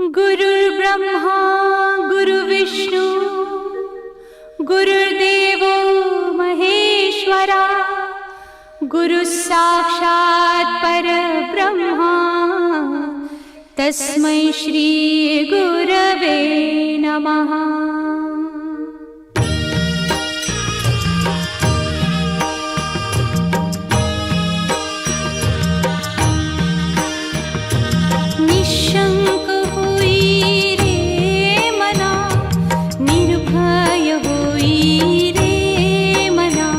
गुरुर्ब्रह्मा गुरुर्विष्णू गुरुर्देवो महेश्वरा गुरुः साक्षात् परब्रह्मा तस्मै श्री गुरवे नमः। निशंक होई रे मना, निर्भय होई रे मना,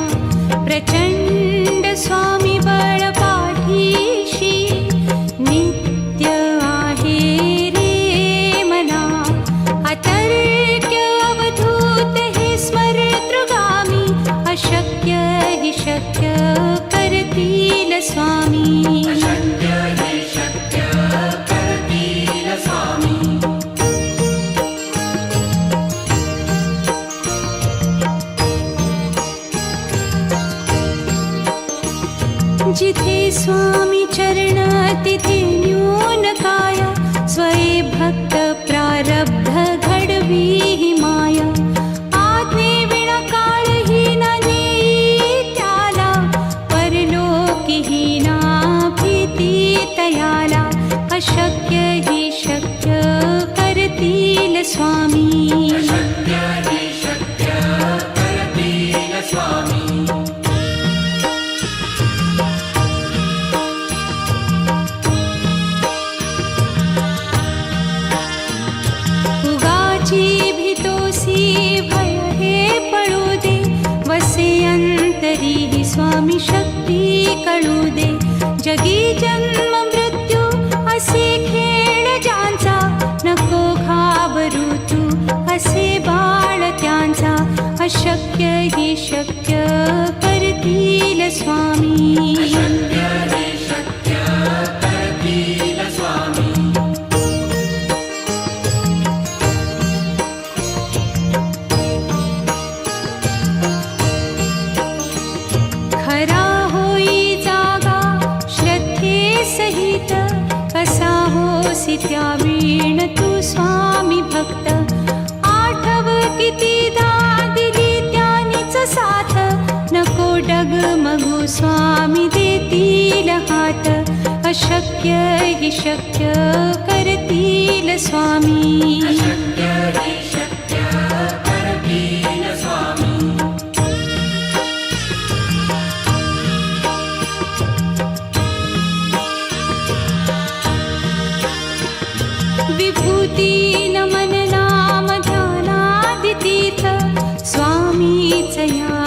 प्रचंड स्वामी बळ पाठीशी नित्य आहे रे मना। अतर्क्य अवधूत हे स्मरतृगामी, अशक्य हि शक्य करतील स्वामी। जिथे स्वामी चरण तिथे न्यून काया, स्वये भक्त प्रारब्ध घडवी ही माया। आज्ञे विना काळही न नेई त्याला, परलोकी ही ना भीती तयाला। अशक्य ही शक्य करतील स्वामी। भय हे पळू दे, वसे अंतरी ही स्वामी शक्ती कळू दे। जगी जन्म मृत्यू असे खेळ ज्यांचा, नको घाबरू तू असे बाळ त्यांचा। अशक्य ही शक्य करतील स्वामी। खरा होई जागा श्रद्धे सहित, कसा होसी त्या वीण तू स्वामी भक्त। आठव कितीदा दिली त्यानीच साथ, नको डगमगू स्वामी देतील हात। अशक्य हि शक्य करतील स्वामी। विभूती नमन नाम ध्यानादितीर्थ, स्वामीच या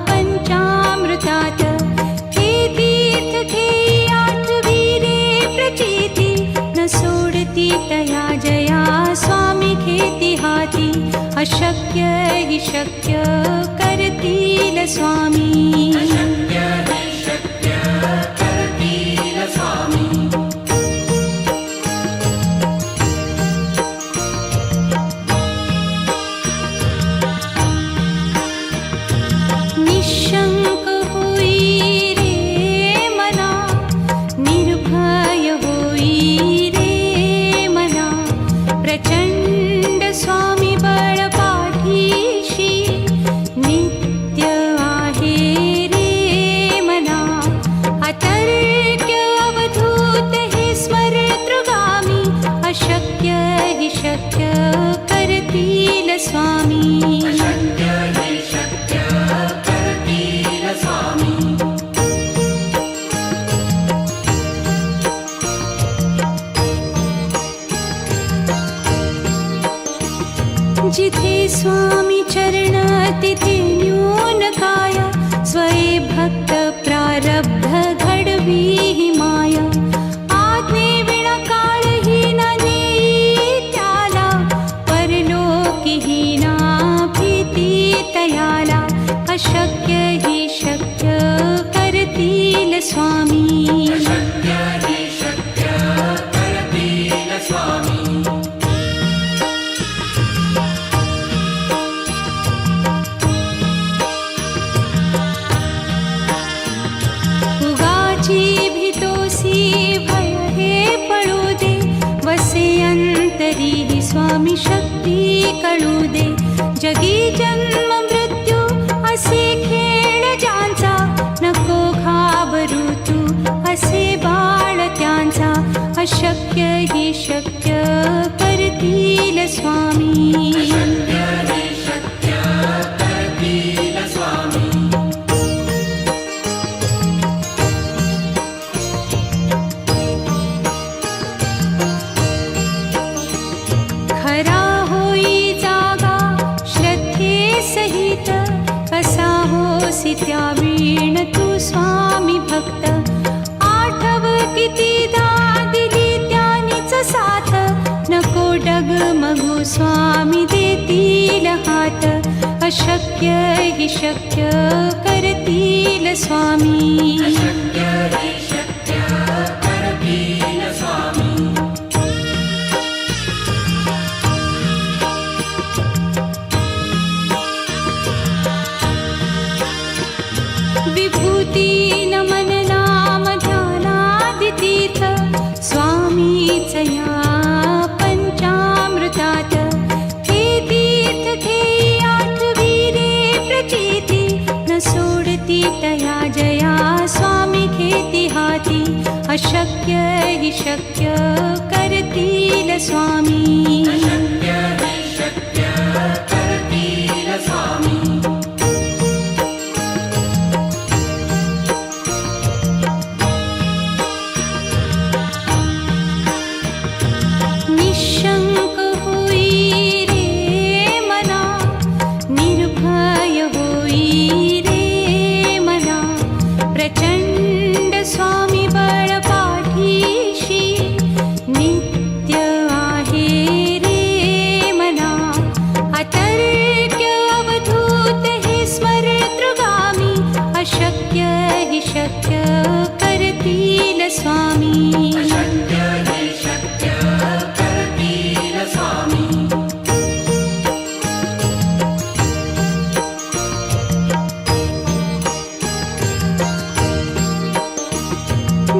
पंचामृतात। हे तीर्थ घेई आठवी रे प्रचिती, न सोडती तया जया स्वामी घेती हाती। अशक्य हि शक्य करतील स्वामी। निशंक होई रे मना, निर्भय होई रे मना, प्रचंड स्वामी बळ पाठीशी नित्य आहे रे मना। अतर्क्य अवधूत हे स्मरतृगामी, अशक्य हि शक्य करतील स्वामी। जिथे स्वामी चरण तिथे न्यून काया, स्वये भक्त प्रारब्ध घडवी ही माया। आज्ञे विना काळही न नेई त्याला, परलोकी ही ना भीती तयाला। अशक्य ही शक्य करतील स्वामी। भय हे पळू दे, वसे अंत तरीही स्वामी शक्ती कळू दे. जगी जन्म मृत्यू असे खेळ ज्यांचा, नको घाबरू तू असे बाळ त्यांचा. अशक्य ही शक्य करतील स्वामी. खरा होई जागा श्रद्धे सहित, कसा होसी त्या वीण तू स्वामी भक्त. आठव कितीदा दिली त्यानीच साथ, नको डगमगू स्वामी देतील हात. अशक्य ही शक्य करतील स्वामी. विभूती नमन नाम ध्यानादितीर्थ, स्वामीच या पंचामृतात. हे तीर्थ घेई आठवी रे प्रचिती, न सोडती तया जया स्वामी घेती हाती. अशक्य ही शक्य करतील स्वामी. निशंक होई रे मना, निर्भय होई रे मना. प्रचंड स्वामी बळ पाठीशी, नित्य आहे रे मना. अतर्क्य अवधूत हे स्मरतृगामी, अशक्य हि शक्य करतील स्वामी.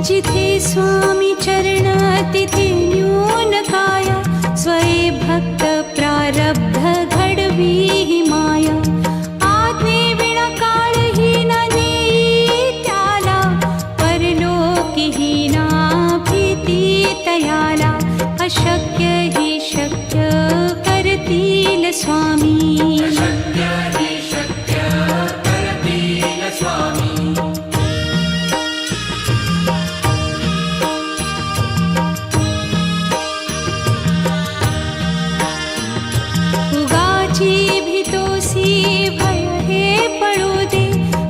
जिथे स्वामी चरण तिथे न्यून काया, स्वये भक्त प्रारब्ध घडवी ही माया. आज्ञे विना काळही न नेई त्याला, परलोकी ही ना भीती तयाला. अशक्य ही शक्य करतील स्वामी. भीतोसी भय हे पळू दे,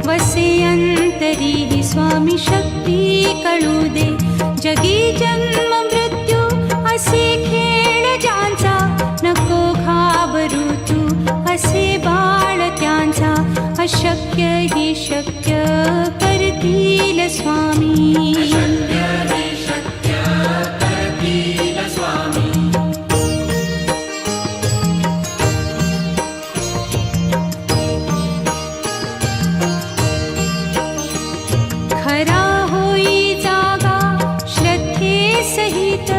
वसे अंतरी ही स्वामी शक्ती कळू दे. जगी जन्म मृत्यू असे खेळ ज्यांचा, नको घाबरू तू असे बाळ त्यांचा. अशक्य ही शक्य करतील स्वामी. खरा होई जागा श्रद्धे सहित,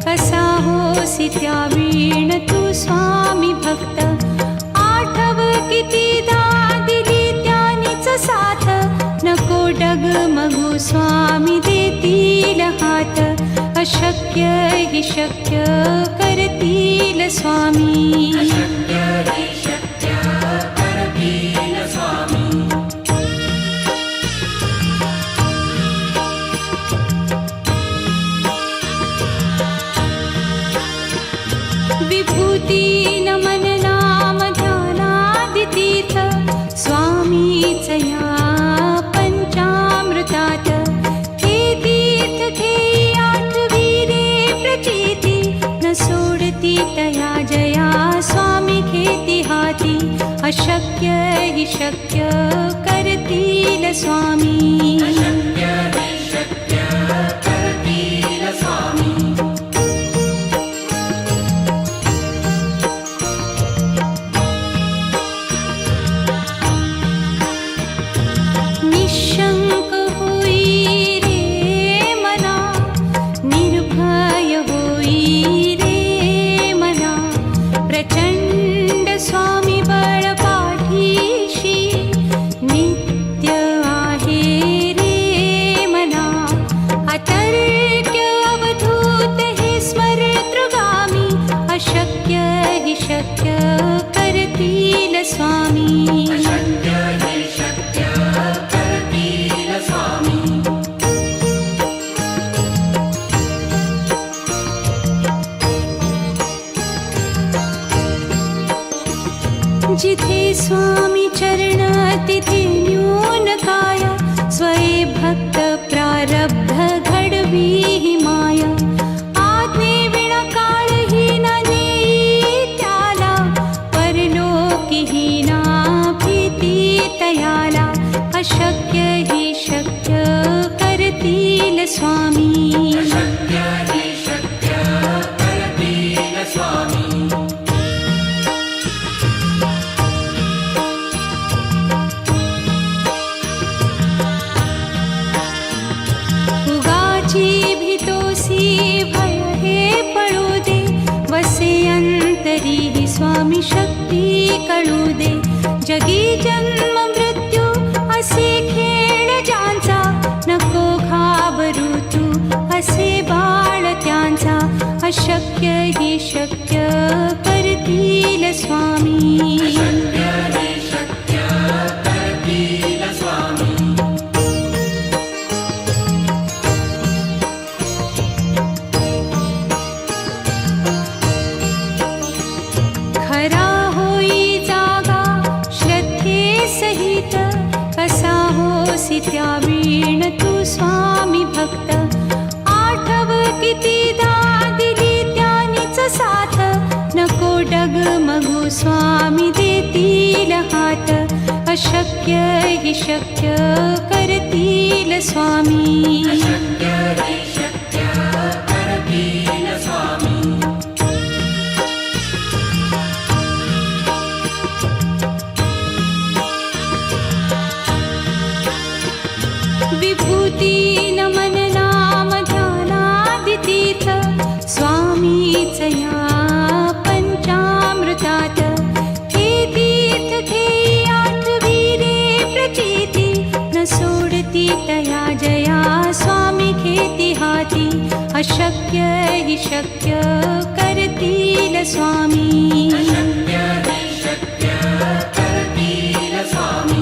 कसा होसी त्या वीण तू स्वामी भक्त. आठव कितीदा दिली त्यानीच साथ, नको डगमगू स्वामी देतील हात. अशक्य हि शक्य करतील स्वामी. विभूती नमन नाम ध्यानादितीर्थ, स्वामीच या पंचामृतात. हे तीर्थ घेई आठवी रे प्रचिती, न सोडती तया जया स्वामी घेती हाती. अशक्य हि शक्य करतील स्वामी. निशंक होई रे मना, निर्भय होई रे स्वामी अशक्य हे शक्य करतील स्वामी जिथे स्वामी चरण तिथे न्यून काय स्वये भक्त प्रारब्ध घडवी ही माया आज्ञे विना काळही न नेई त्याला परलोकीही ना भीती तयाला अशक्य ही शक्य करतील स्वामी अशक्य हे शक्य करतील स्वामी उगाची भीतोसी भय हे पळू दे वसे अंतरी ही स्वामी शक्ती कळू दे जगी जन्म मृत्यू असे खेळ ज्यांचा नको घाबरू तू असे बाळ त्यांचा अशक्य ही शक्य करतील स्वामी अशक्य हे शक्य करतील स्वामी खरा होई जागा श्रद्धे सहित कसा होसी त्या वीण तू स्वामी भक्त आठव कितीदा दिली त्यानीच साथ नको डगमगू स्वामी देतील हात अशक्य ही शक्य करतील स्वामी अशक्य हे शक्य करतील स्वामी विभूती नमन नाम ध्यानादितीर्थ स्वामीच या पंचामृतात हे तीर्थ घेई आठवी रे प्रचिती न सोडती तया जया स्वामी घेती हाती अशक्य ही शक्य करतील स्वामी अशक्य हे शक्य करतील स्वामी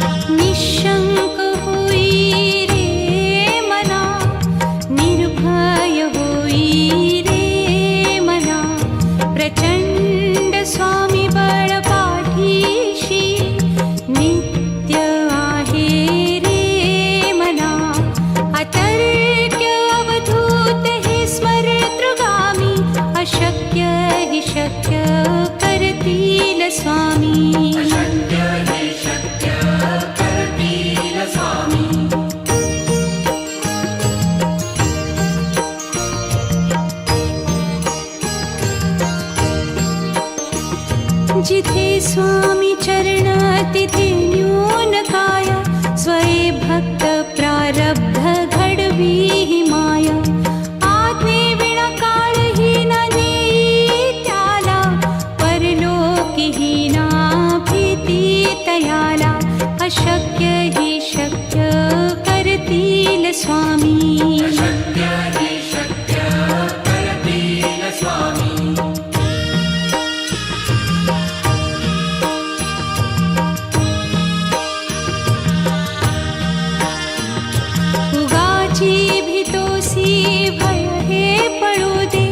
निशंक होई रे मना निर्भय होई रे मना प्रचंड स्वामी बळ पाठीशी नित्य आहे रे मना अतर्क्य अवधूत हे स्मरतृगामी अशक्य ही शक्य करतील स्वामी अशक्य हे शक्य करतील स्वामी जिथे स्वामी चरण तिथे न्यून काय स्वये भक्त प्रारब्ध घडवी ही माया आज्ञे विना काळही न नेई त्याला परलोकीही ना भीती तयाला अशक्य ही शक्य करतील स्वामी अशक्य हे शक्य करतील स्वामी उगाची भीतोसी भय हे पळू दे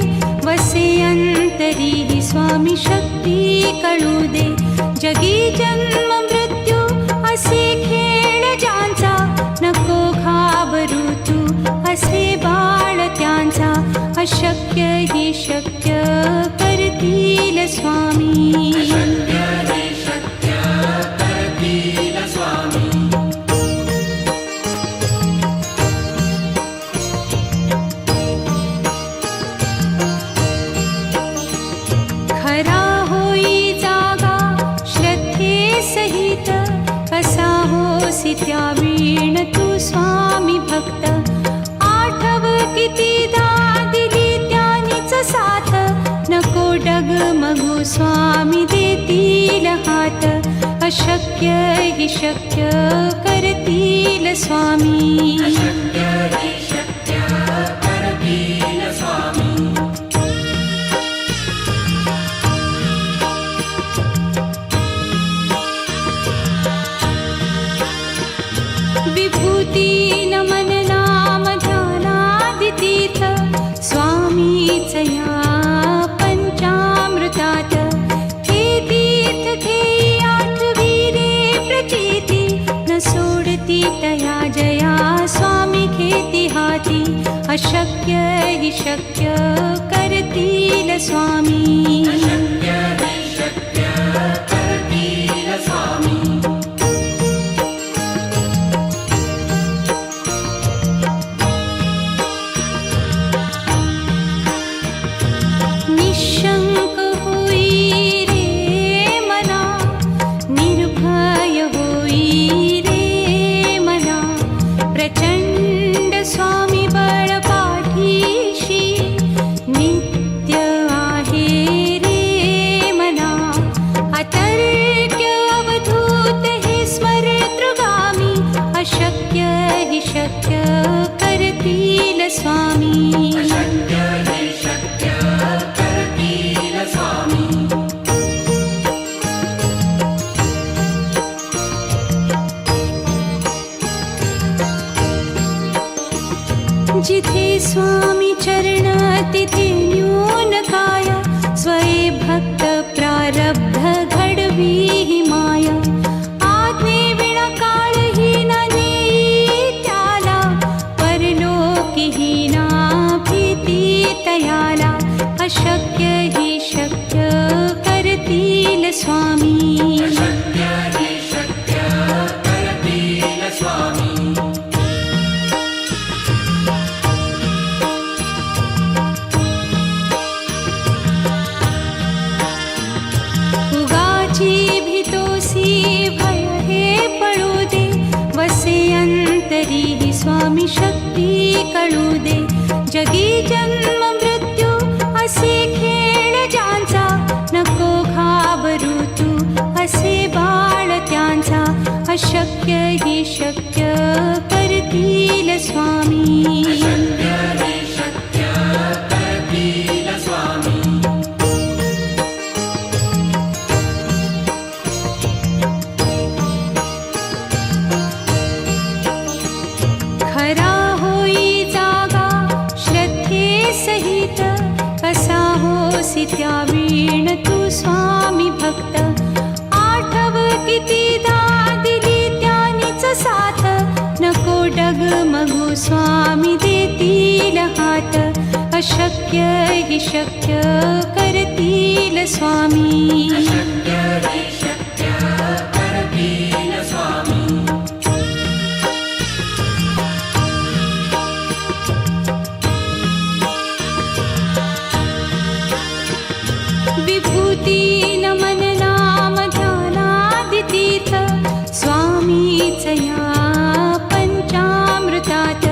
वसे अंतरी ही स्वामी शक्ती कळू दे जगी जन्म मृत्यू असे खेळ ज्यांचा नको घाबरू तू असे बाळ त्यांचा अशक्य ही शक्य करतील स्वामी अशक्य हे शक्य करतील स्वामी खरा होई जागा श्रद्धे सहित कसा होसी त्या वीण तू स्वामी भक्त आठव कितीदा दिली त्यानीच साथ नको डगमगू स्वामी देतील हात अशक्य ही शक्य कर करतील स्वामी. अशक्य हि शक्य करतील स्वामी. विभूती नमन नाम ध्यानादितीर्थ स्वामीच या पंचामृतात. हे तीर्थ घेई आठविरे प्रचिती, न सोडती तया जया स्वामी घेती हाती. अशक्य हि शक्य करतील स्वामी. अशक्य हि शक्य करतील स्वामी. निशंक होई रे मना, निर्भय होई रे मना. प्रचंड स्वामी बळ पाठीशी, नित्य आहे रे मना. अतर्क्य अवधूत हे स्मरतृगामी. अशक्य हि शक्य करतील स्वामी. अशक्य हि शक्य करतील स्वामी. जिथे स्वामी चरण तिथे न्यून काय. स्वये भक्त प्रारब्ध घडवी ही माया. आज्ञे विना काळही न नेई त्याला, परलोकीही ना भीती तयाला. अशक्य हि शक्य करतील स्वामी. अशक्य हि शक्य करतील स्वामी. उगाची भीतोसी भय हे पळू दे. वसे अंतरी ही स्वामी शक्ती कळू दे. जगी जन्म मृत्यू असे खेळ ज्यांचा, नको घाबरू तू असे बाळ त्यांचा. अशक्य हि शक्य करतील स्वामी. अशक्य हि शक्य करतील स्वामी. खरा होई जागा श्रद्धे सहित. कसा होसी त्या वीण तू स्वामी भक्त. आठव कितीदा दिली त्यानीच साथ. नको डगमगू स्वामी देतील हात. अशक्य हि शक्य करतील स्वामी. अशक्य हि शक्य करतील स्वामी. विभूती नमन नाम ध्यानादितीर्थ स्वामीच या पंचामृतात.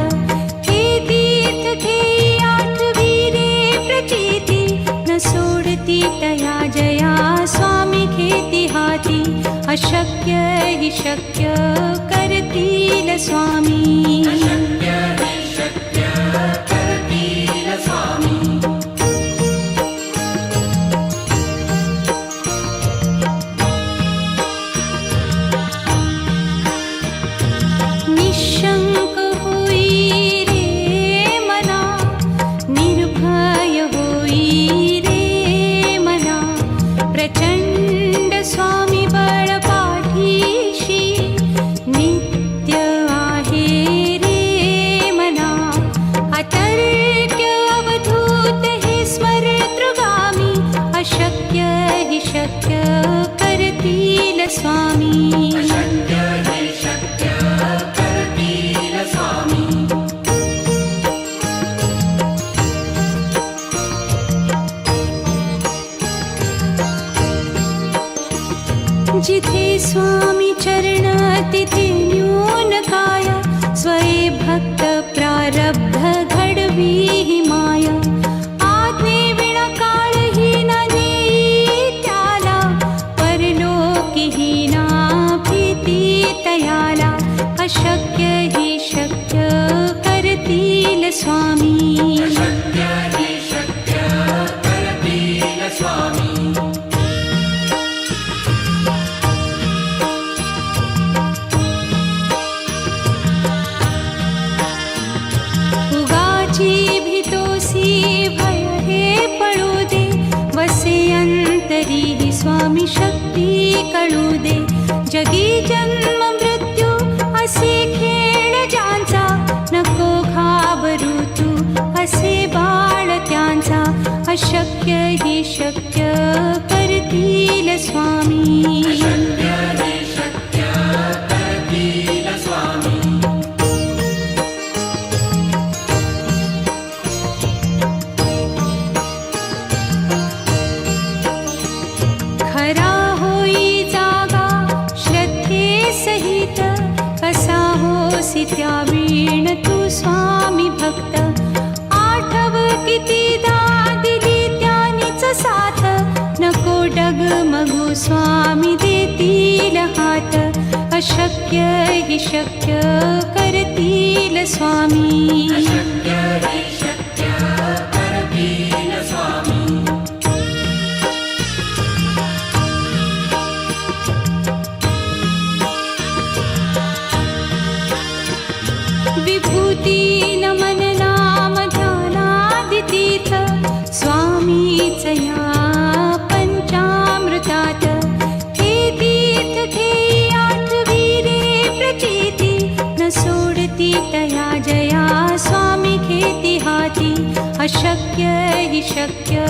हे तीर्थ घेई आठविरे प्रचिती, न सोडती तया जया स्वामी घेती हाती. अशक्य हि शक्य करतील स्वामी. अशक्य हि शक्य करतील स्वामी. निशंक होई रे मना, निर्भय होई रे मना. प्रचंड स्वामी बळ पाठीशी, नित्य आहे रे मना. अतर्क्य अवधूत हे स्मरतृगामी. अशक्य हि शक्य करतील स्वामी. अशक्य हि शक्य करतील स्वामी. जिथे स्वामी चरण तिथे न्यून काय. स्वये भक्त प्रारब्ध घडवी ही माया. आज्ञे विना काळही न नेई त्याला, परलोकीही ना भीती तयाला. कळू दे. जगी जन्म मृत्यू असे खेळ ज्यांचा, नको घाबरू तू असे बाळ त्यांचा. अशक्य ही शक्य करतील स्वामी. शक्य हे शक्य करतील स्वामी. खरा होई जागा श्रद्धे सहित, कसा होसी त्या वीण तू स्वामी भक्त. आठव कितीदा दिली त्यानीच साथ, नको डगमगू स्वामी देतील हात. अशक्य ही शक्य करतील स्वामी. शक्य हे शक्य करतील स्वामी. विभूती नमन नाम ध्यानादितीर्थ, स्वामीच या पंचामृतात. हे तीर्थ घेई आठविले प्रचिती, न सोडती तया जया स्वामी घेती हाती. अशक्य ही शक्य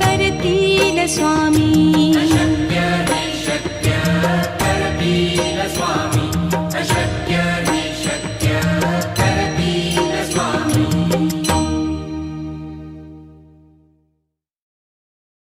करतील स्वामी.